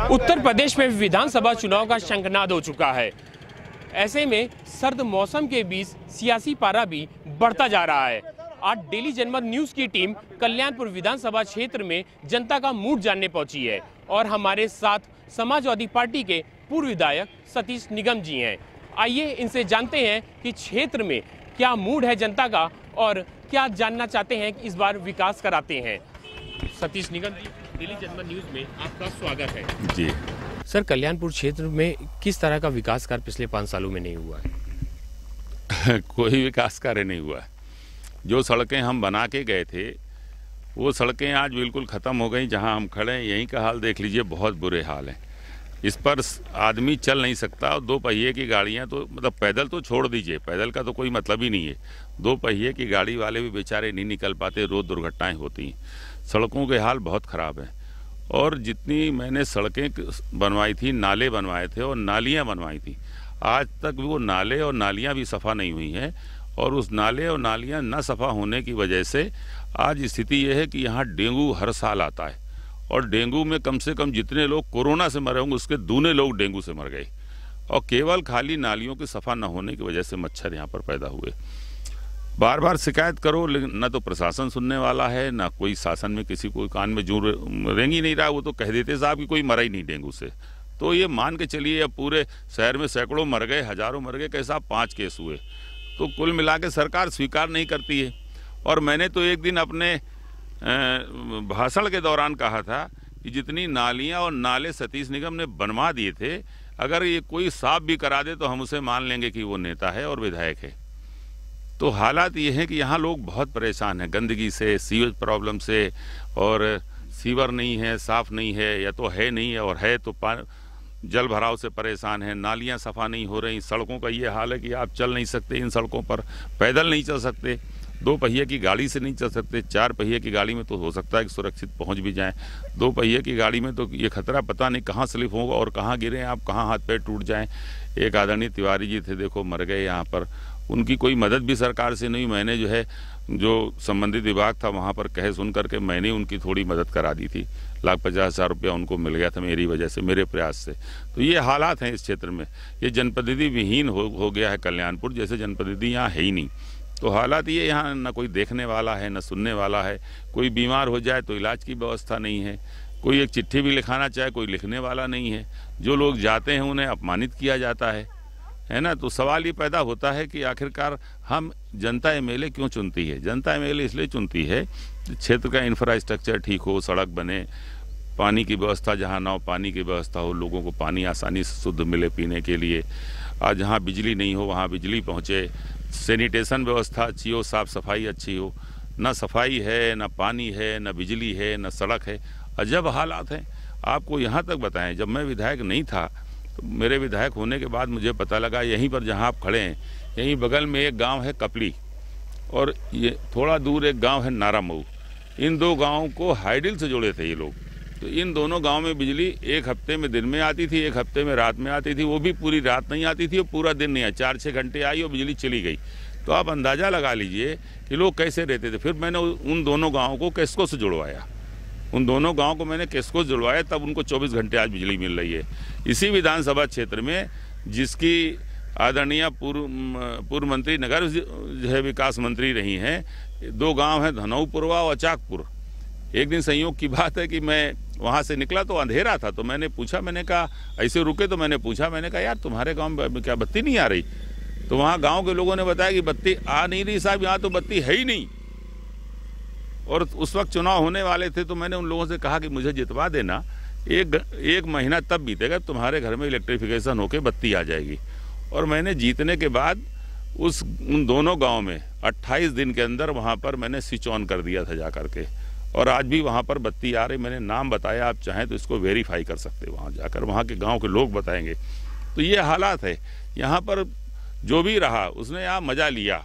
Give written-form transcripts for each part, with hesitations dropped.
उत्तर प्रदेश में विधानसभा चुनाव का शंखनाद हो चुका है। ऐसे में सर्द मौसम के बीच सियासी पारा भी बढ़ता जा रहा है। आज डेली जनमत न्यूज़ की टीम कल्याणपुर विधानसभा क्षेत्र में जनता का मूड जानने पहुंची है और हमारे साथ समाजवादी पार्टी के पूर्व विधायक सतीश निगम जी हैं। आइए इनसे जानते हैं कि क्षेत्र में क्या मूड है जनता का और क्या जानना चाहते हैं कि इस बार विकास कराते हैं। सतीश निगम जी, डेली जनमत न्यूज़ में आपका स्वागत है। जी सर, कल्याणपुर क्षेत्र में किस तरह का विकास कार्य पिछले 5 सालों में नहीं हुआ है? कोई विकास कार्य नहीं हुआ है। जो सड़कें हम बना के गए थे वो सड़कें आज बिल्कुल ख़त्म हो गई। जहां हम खड़े हैं यहीं का हाल देख लीजिए, बहुत बुरे हाल हैं। इस पर आदमी चल नहीं सकता और 2 पहिए की गाड़ियां तो मतलब पैदल तो छोड़ दीजिए, पैदल का तो कोई मतलब ही नहीं है। 2 पहिए की गाड़ी वाले भी बेचारे नहीं निकल पाते, रोज़ दुर्घटनाएं होती हैं। सड़कों के हाल बहुत ख़राब हैं और जितनी मैंने सड़कें बनवाई थी, नाले बनवाए थे और नालियाँ बनवाई थी, आज तक वो नाले और नालियाँ भी सफ़ा नहीं हुई हैं। और उस नाले और नालियाँ न सफ़ा होने की वजह से आज स्थिति ये है कि यहाँ डेंगू हर साल आता है और डेंगू में कम से कम जितने लोग कोरोना से मरे होंगे उसके दूने लोग डेंगू से मर गए और केवल खाली नालियों की सफ़ा न होने की वजह से मच्छर यहाँ पर पैदा हुए। बार बार शिकायत करो लेकिन न तो प्रशासन सुनने वाला है, ना कोई शासन में किसी को कान में जू रेंग ही नहीं रहा। वो तो कह देते साहब कि कोई मरा ही नहीं डेंगू से। तो ये मान के चलिए अब पूरे शहर में सैकड़ों मर गए, हजारों मर गए, कैसा 5 केस हुए। तो कुल मिला के सरकार स्वीकार नहीं करती है। और मैंने तो एक दिन अपने भाषण के दौरान कहा था कि जितनी नालियाँ और नाले सतीश निगम ने बनवा दिए थे, अगर ये कोई साफ भी करा दे तो हम उसे मान लेंगे कि वो नेता है और विधायक है। तो हालात ये हैं कि यहाँ लोग बहुत परेशान हैं गंदगी से, सीवेज प्रॉब्लम से, और सीवर नहीं है, साफ़ नहीं है, या तो है नहीं है और है तो जल भराव से परेशान है। नालियाँ सफ़ा नहीं हो रही। सड़कों का ये हाल है कि आप चल नहीं सकते इन सड़कों पर, पैदल नहीं चल सकते, 2 पहिए की गाड़ी से नहीं चल सकते। 4 पहिए की गाड़ी में तो हो सकता है कि सुरक्षित पहुँच भी जाएँ। 2 पहिए की गाड़ी में तो ये खतरा पता नहीं कहाँ स्लिप होगा और कहाँ गिरें आप, कहाँ हाथ पैर टूट जाएँ। एक आदरणीय तिवारी जी थे, देखो मर गए यहाँ पर, उनकी कोई मदद भी सरकार से नहीं। मैंने जो संबंधित विभाग था वहाँ पर कहे सुन करके मैंने उनकी थोड़ी मदद करा दी थी। 1,50,000 रुपया उनको मिल गया था मेरी वजह से, मेरे प्रयास से। तो ये हालात हैं इस क्षेत्र में। ये जनप्रतिनिधि विहीन हो गया है कल्याणपुर, जैसे जनप्रतिनिधि यहाँ है ही नहीं। तो हालात ये, यहाँ न कोई देखने वाला है न सुनने वाला है। कोई बीमार हो जाए तो इलाज की व्यवस्था नहीं है। कोई एक चिट्ठी भी लिखाना चाहे कोई लिखने वाला नहीं है। जो लोग जाते हैं उन्हें अपमानित किया जाता है ना। तो सवाल ये पैदा होता है कि आखिरकार हम जनता एमएलए क्यों चुनती है? जनता एमएलए इसलिए चुनती है क्षेत्र का इंफ्रास्ट्रक्चर ठीक हो, सड़क बने, पानी की व्यवस्था जहाँ ना हो पानी की व्यवस्था हो, लोगों को पानी आसानी से शुद्ध मिले पीने के लिए। आज जहाँ बिजली नहीं हो वहाँ बिजली पहुँचे, सैनिटेशन व्यवस्था अच्छी हो, साफ़ सफाई अच्छी हो। न सफाई है, न पानी है, न बिजली है, न सड़क है। अजब हालात हैं। आपको यहाँ तक बताएं, जब मैं विधायक नहीं था तो मेरे विधायक होने के बाद मुझे पता लगा, यहीं पर जहाँ आप खड़े हैं यहीं बगल में एक गांव है कपली और ये थोड़ा दूर एक गांव है नारामऊ। इन 2 गांवों को हाइडिल से जोड़े थे ये लोग। तो इन दोनों गांव में बिजली एक हफ्ते में दिन में आती थी, एक हफ्ते में रात में आती थी। वो भी पूरी रात नहीं आती थी और पूरा दिन नहीं आई, 4-6 घंटे आई और बिजली चली गई। तो आप अंदाज़ा लगा लीजिए कि लोग कैसे रहते थे। फिर मैंने उन दोनों गाँवों को केस्को से जुड़वाया, उन दोनों गांव को मैंने केस्को से जुड़वाया, तब उनको 24 घंटे आज बिजली मिल रही है। इसी विधानसभा क्षेत्र में जिसकी आदरणीय पूर्व मंत्री नगर विकास मंत्री रही हैं, 2 गांव हैं धनौपुरवा और अचाकपुर। एक दिन संयोग की बात है कि मैं वहां से निकला तो अंधेरा था, तो मैंने पूछा, मैंने कहा ऐसे रुके तो मैंने पूछा, मैंने कहा यार तुम्हारे गाँव में क्या बत्ती नहीं आ रही? तो वहाँ गाँव के लोगों ने बताया कि बत्ती आ नहीं रही साहब, यहाँ तो बत्ती है ही नहीं। और उस वक्त चुनाव होने वाले थे। तो मैंने उन लोगों से कहा कि मुझे जितवा देना, एक महीना तब बीतेगा तुम्हारे घर में इलेक्ट्रिफिकेशन होके बत्ती आ जाएगी। और मैंने जीतने के बाद उन दोनों गांव में 28 दिन के अंदर वहां पर मैंने स्विच ऑन कर दिया था जा करके, और आज भी वहां पर बत्ती आ रही। मैंने नाम बताया, आप चाहें तो इसको वेरीफाई कर सकते हैं वहां जाकर, वहां के गाँव के लोग बताएंगे। तो ये हालात है यहाँ पर। जो भी रहा उसने यहाँ मजा लिया,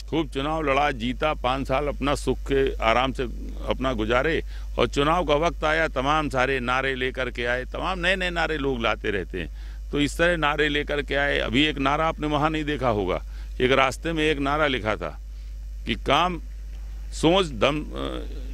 खूब चुनाव लड़ा, जीता, 5 साल अपना सुख के आराम से अपना गुजारे। और चुनाव का वक्त आया, तमाम सारे नारे लेकर के आए, तमाम नए नए नारे लोग लाते रहते हैं। तो इस तरह नारे लेकर के आए। अभी एक नारा आपने वहाँ नहीं देखा होगा, एक रास्ते में एक नारा लिखा था कि काम सोच दम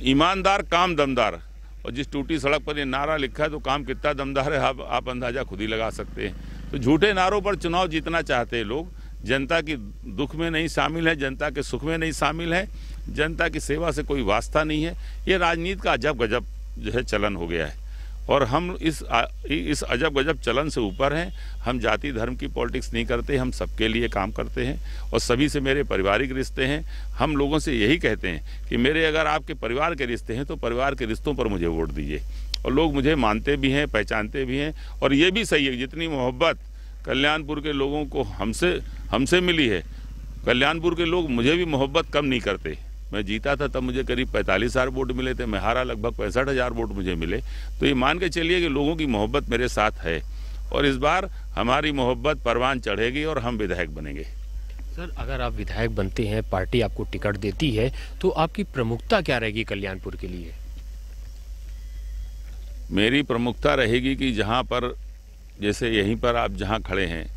ईमानदार काम दमदार, और जिस टूटी सड़क पर ये नारा लिखा है तो काम कितना दमदार है आप अंदाजा खुद ही लगा सकते हैं। तो झूठे नारों पर चुनाव जीतना चाहते हैं लोग, जनता की दुख में नहीं शामिल है, जनता के सुख में नहीं शामिल है, जनता की सेवा से कोई वास्ता नहीं है। ये राजनीति का अजब गजब जो है चलन हो गया है और हम इस अजब गजब चलन से ऊपर हैं। हम जाति धर्म की पॉलिटिक्स नहीं करते, हम सबके लिए काम करते हैं और सभी से मेरे पारिवारिक रिश्ते हैं। हम लोगों से यही कहते हैं कि मेरे अगर आपके परिवार के रिश्ते हैं तो परिवार के रिश्तों पर मुझे वोट दीजिए। और लोग मुझे मानते भी हैं, पहचानते भी हैं। और ये भी सही है, जितनी मोहब्बत कल्याणपुर के लोगों को हमसे मिली है, कल्याणपुर के लोग मुझे भी मोहब्बत कम नहीं करते। मैं जीता था तब मुझे करीब 45,000 वोट मिले थे, मैं हारा लगभग 65,000 वोट मुझे मिले। तो ये मान के चलिए कि लोगों की मोहब्बत मेरे साथ है और इस बार हमारी मोहब्बत परवान चढ़ेगी और हम विधायक बनेंगे। सर, अगर आप विधायक बनते हैं, पार्टी आपको टिकट देती है, तो आपकी प्रमुखता क्या रहेगी कल्याणपुर के लिए? मेरी प्रमुखता रहेगी कि जहाँ पर, जैसे यहीं पर आप जहाँ खड़े हैं,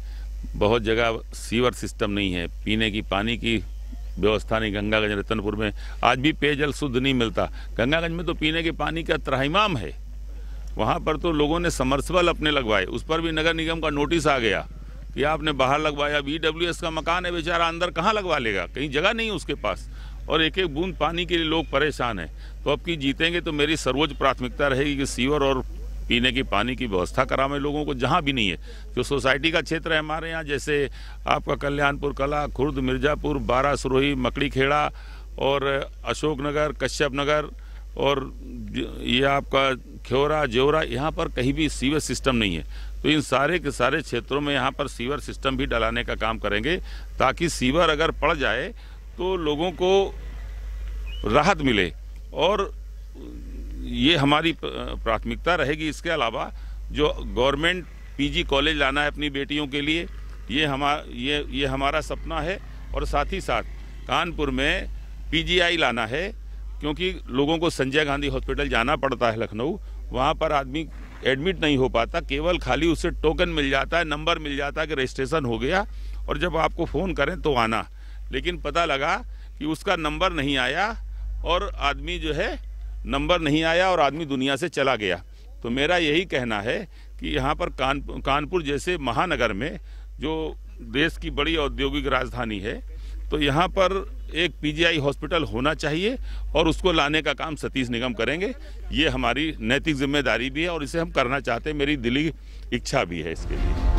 बहुत जगह सीवर सिस्टम नहीं है, पीने की पानी की व्यवस्था नहीं। गंगागंज रतनपुर में आज भी पेयजल शुद्ध नहीं मिलता। गंगागंज में तो पीने के पानी का त्राहिमाम है, वहाँ पर तो लोगों ने समर्सिबल अपने लगवाए, उस पर भी नगर निगम का नोटिस आ गया कि आपने बाहर लगवाया। BWS का मकान है, बेचारा अंदर कहाँ लगवा लेगा, कहीं जगह नहीं उसके पास, और एक एक बूंद पानी के लिए लोग परेशान हैं। तो अब की जीतेंगे तो मेरी सर्वोच्च प्राथमिकता रहेगी कि सीवर और पीने की पानी की व्यवस्था करावें लोगों को जहाँ भी नहीं है। जो सोसाइटी का क्षेत्र है हमारे यहाँ, जैसे आपका कल्याणपुर कला, खुर्द, मिर्जापुर, 12 सुरोही, मकड़ी खेड़ा और अशोक नगर, कश्यप नगर और ये आपका ख्योरा, जेवरा, यहाँ पर कहीं भी सीवर सिस्टम नहीं है। तो इन सारे के सारे क्षेत्रों में यहाँ पर सीवर सिस्टम भी डलाने का काम करेंगे, ताकि सीवर अगर पड़ जाए तो लोगों को राहत मिले। और ये हमारी प्राथमिकता रहेगी। इसके अलावा जो गवर्नमेंट PG कॉलेज लाना है अपनी बेटियों के लिए, ये हमारा सपना है। और साथ ही साथ कानपुर में PGI लाना है, क्योंकि लोगों को संजय गांधी हॉस्पिटल जाना पड़ता है लखनऊ, वहाँ पर आदमी एडमिट नहीं हो पाता, केवल खाली उससे टोकन मिल जाता है, नंबर मिल जाता है कि रजिस्ट्रेशन हो गया और जब आपको फ़ोन करें तो आना। लेकिन पता लगा कि उसका नंबर नहीं आया और आदमी जो है नंबर नहीं आया और आदमी दुनिया से चला गया। तो मेरा यही कहना है कि यहाँ पर कानपुर जैसे महानगर में, जो देश की बड़ी औद्योगिक राजधानी है, तो यहाँ पर एक PGI हॉस्पिटल होना चाहिए और उसको लाने का काम सतीश निगम करेंगे। ये हमारी नैतिक जिम्मेदारी भी है और इसे हम करना चाहते हैं, मेरी दिली इच्छा भी है इसके लिए।